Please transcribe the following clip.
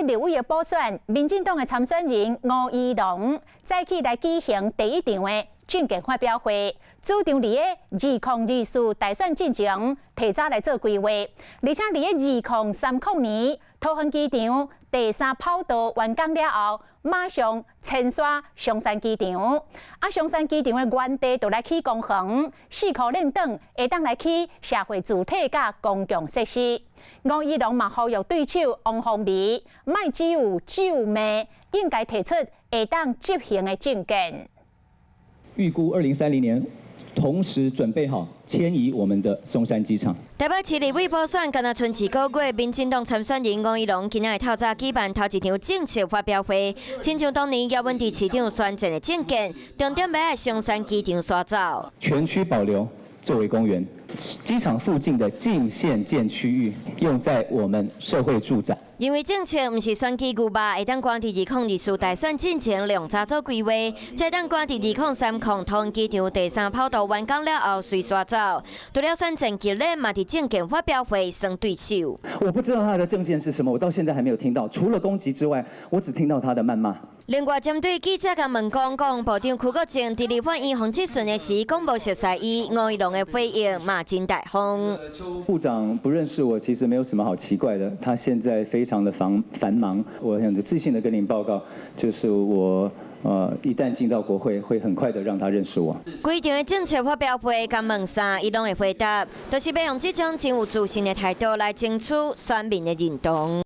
立委的补选，民进党的参选人吴怡农再起来举行第一场的政见发表会，主张伫个2024大选进前提早来做规划，而且伫个2030年桃园机场第3跑道完工了后，马上迁徙松山机场。松山机场的原地就来起公园，4块练凳会当来起社会主体甲公共设施。吴怡农嘛呼吁对手王宏伟，莫只有酒骂，应该提出会当执行的政见。预估2030年，同时准备好迁移我们的松山机场。台北市立委补选敢若剩1个月，民进党参选人吴怡农今仔日透早举办头一场政策发表会，亲像当年姚文智市长宣战的政见，重点要在松山机场刷走，全区保留作为公园，机场附近的近县建区域用在我们社会住宅。因为政策毋是选举牛肉，会当赶伫2024大选进前量早做规划，再当赶伫2030桃园机场第3跑道完工了后随刷走。除了选战吉咧，嘛伫政见发表会算对手。我不知道他的政见是什么，我到现在还没有听到。除了攻击之外，我只听到他的谩骂。另外，针对记者甲问讲，部长邱国正伫立法院访质询的时，讲无熟悉伊，吴怡农的回应嘛真大方。部长不认识我，其实没有什么好奇怪的。他现在非常的繁忙，我很自信的跟您报告，就是我一旦进到国会，会很快的让他认识我。规场的政策发表会，甲问啥，伊拢会回答，都是要用这种真有自信的态度来争取选民的认同。